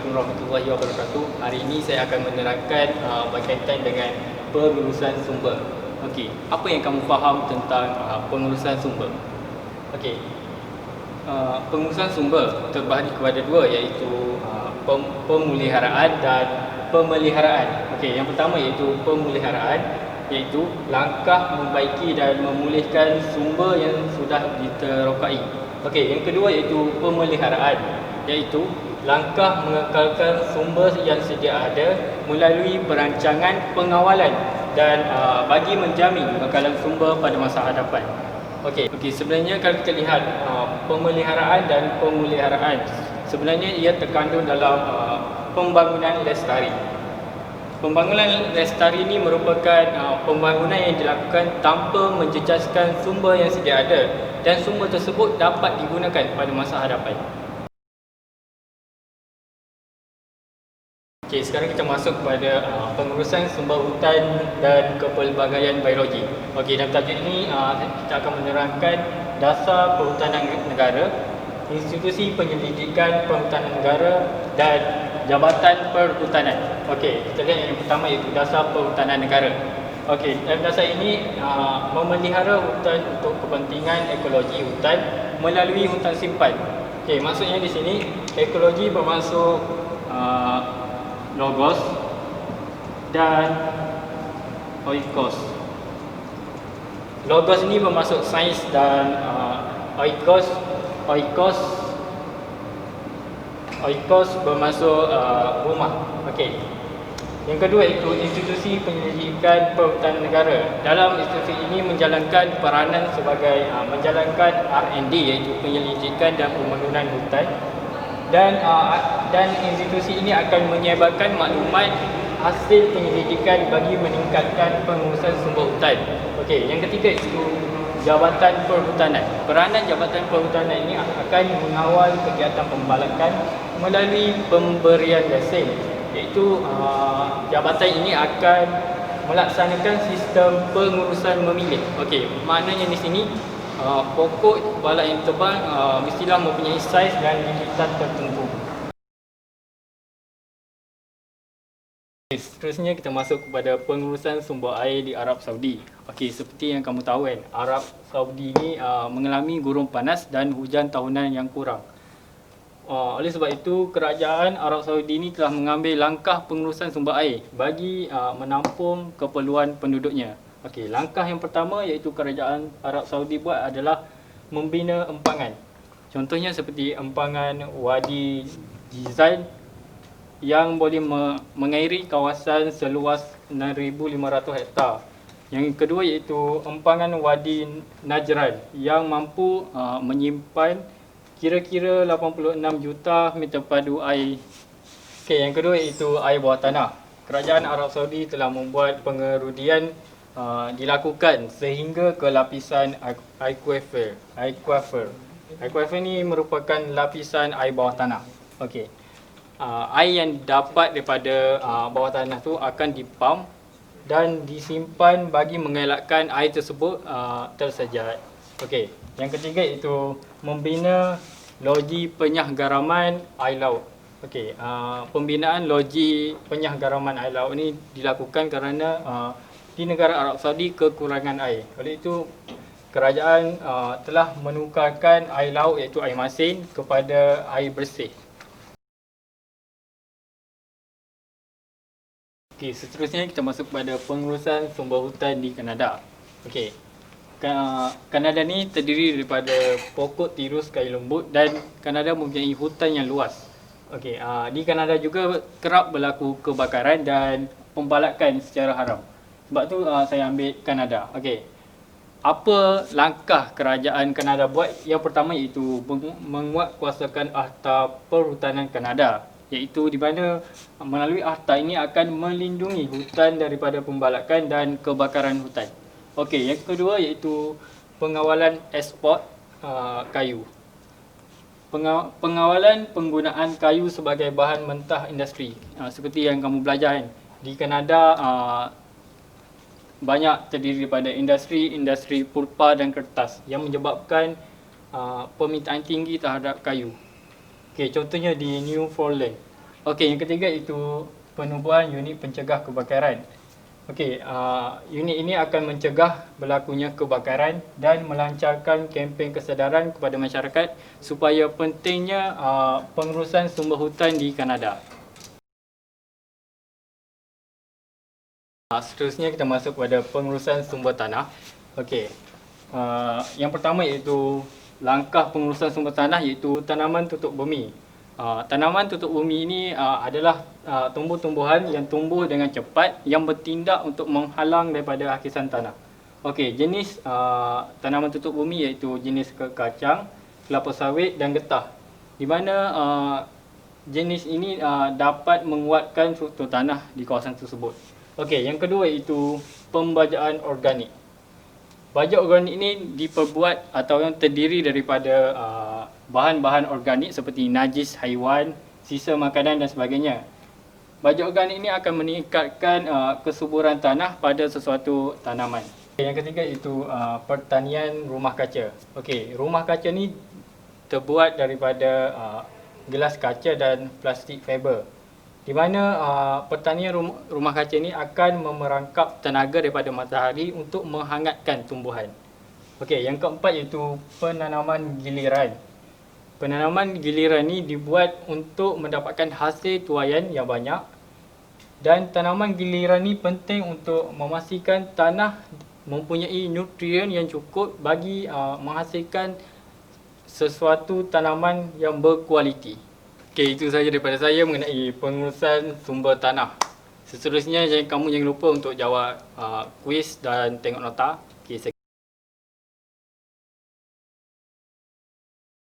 Assalamualaikum warahmatullahi wabarakatuh. Hari ini saya akan menerangkan berkaitan dengan pengurusan sumber. Okey, apa yang kamu faham tentang pengurusan sumber? Okey, pengurusan sumber terbahagi kepada dua, iaitu pemeliharaan dan pemeliharaan. Okey, yang pertama iaitu pemeliharaan, iaitu langkah membaiki dan memulihkan sumber yang sudah diterokai. Okey, yang kedua iaitu pemeliharaan, iaitu langkah mengekalkan sumber yang sedia ada melalui perancangan pengawalan dan bagi menjamin kekalahan sumber pada masa hadapan. Okey, sebenarnya kalau kita lihat pemeliharaan dan pemeliharaan, sebenarnya ia terkandung dalam pembangunan lestari. Pembangunan lestari ini merupakan pembangunan yang dilakukan tanpa menjejaskan sumber yang sedia ada dan sumber tersebut dapat digunakan pada masa hadapan. Okey, sekarang kita masuk kepada pengurusan sumber hutan dan kepelbagaian biologi. Okey, dalam tajuk ini kita akan menerangkan dasar perhutanan negara, institusi penyelidikan perhutanan negara dan jabatan perhutanan. Okey, kita lihat yang pertama iaitu dasar perhutanan negara. Okey, dalam dasar ini memelihara hutan untuk kepentingan ekologi hutan melalui hutan simpan. Okey, maksudnya di sini ekologi bermaksud logos dan oikos. Logos ini bermaksud sains dan oikos bermaksud rumah. Okey. Yang kedua itu institusi penyelidikan perhutanan negara. Dalam institusi ini menjalankan peranan sebagai menjalankan R&D, iaitu penyelidikan dan pembangunan hutan, dan institusi ini akan menyebarkan maklumat hasil penyelidikan bagi meningkatkan pengurusan sumber hutan. Okey, yang ketiga itu Jabatan Perhutanan. Peranan Jabatan Perhutanan ini akan mengawal kegiatan pembalakan melalui pemberian lesen, iaitu jabatan ini akan melaksanakan sistem pengurusan memilih. Okey, maknanya di sini pokok balak yang tebal mestilah mempunyai saiz dan lilitan tertentu. Seterusnya kita masuk kepada pengurusan sumber air di Arab Saudi. Okey, seperti yang kamu tahu kan, Arab Saudi ini mengalami gurun panas dan hujan tahunan yang kurang. Oleh sebab itu, kerajaan Arab Saudi ini telah mengambil langkah pengurusan sumber air bagi menampung keperluan penduduknya. Okey, langkah yang pertama iaitu kerajaan Arab Saudi buat adalah membina empangan. Contohnya seperti empangan Wadi Jizan yang boleh mengairi kawasan seluas 6,500 hektar. Yang kedua iaitu empangan Wadi Najran yang mampu menyimpan kira-kira 86 juta meter padu air. Okey, yang kedua iaitu air bawah tanah. Kerajaan Arab Saudi telah membuat pengerudian dilakukan sehingga ke lapisan aquifer. Aquifer ni merupakan lapisan air bawah tanah. Okey. Air yang dapat daripada bawah tanah tu akan dipump dan disimpan bagi mengelakkan air tersebut tersejat. Okey, yang ketiga itu membina loji penyah garaman air laut. Okey, pembinaan loji penyah garaman air laut ini dilakukan kerana di negara Arab Saudi kekurangan air. Oleh itu kerajaan telah menukarkan air laut iaitu air masin kepada air bersih. Okey, seterusnya kita masuk kepada pengurusan sumber hutan di Kanada. Okey. Kanada ni terdiri daripada pokok tirus kayu lembut dan Kanada mempunyai hutan yang luas. Okey, di Kanada juga kerap berlaku kebakaran dan pembalakan secara haram. Sebab tu saya ambil Kanada. Okey. Apa langkah kerajaan Kanada buat? Yang pertama iaitu menguatkuasakan Akta Perhutanan Kanada, iaitu di mana melalui akta ini akan melindungi hutan daripada pembalakan dan kebakaran hutan. Okey, yang kedua iaitu pengawalan ekspor kayu. Pengawalan penggunaan kayu sebagai bahan mentah industri. Seperti yang kamu belajar kan, di Kanada banyak terdiri daripada industri pulpa dan kertas yang menyebabkan permintaan tinggi terhadap kayu. Okey, contohnya di Newfoundland. Okey, yang ketiga itu penubuhan unit pencegah kebakaran. Okey, unit ini akan mencegah berlakunya kebakaran dan melancarkan kempen kesedaran kepada masyarakat supaya pentingnya pengurusan sumber hutan di Kanada. Seterusnya kita masuk pada pengurusan sumber tanah. Okey, yang pertama iaitu langkah pengurusan sumber tanah iaitu tanaman tutup bumi. Tanaman tutup bumi ini adalah tumbuh-tumbuhan yang tumbuh dengan cepat yang bertindak untuk menghalang daripada hakisan tanah. Okey, jenis tanaman tutup bumi iaitu jenis kacang, kelapa sawit dan getah. Di mana jenis ini dapat menguatkan struktur tanah di kawasan tersebut. Okey, yang kedua iaitu pembajaan organik. Baja organik ini diperbuat atau yang terdiri daripada bahan-bahan organik seperti najis haiwan, sisa makanan dan sebagainya. Baja organik ini akan meningkatkan kesuburan tanah pada sesuatu tanaman. Yang ketiga itu pertanian rumah kaca. Okey, rumah kaca ni terbuat daripada gelas kaca dan plastik fiber. Di mana pertanian rumah kaca ini akan memerangkap tenaga daripada matahari untuk menghangatkan tumbuhan. Okey, yang keempat iaitu penanaman giliran. Penanaman giliran ni dibuat untuk mendapatkan hasil tuaian yang banyak. Dan tanaman giliran ni penting untuk memastikan tanah mempunyai nutrien yang cukup bagi menghasilkan sesuatu tanaman yang berkualiti. Okey, itu sahaja daripada saya mengenai pengurusan sumber tanah. Seterusnya kamu jangan lupa untuk jawab kuis dan tengok nota.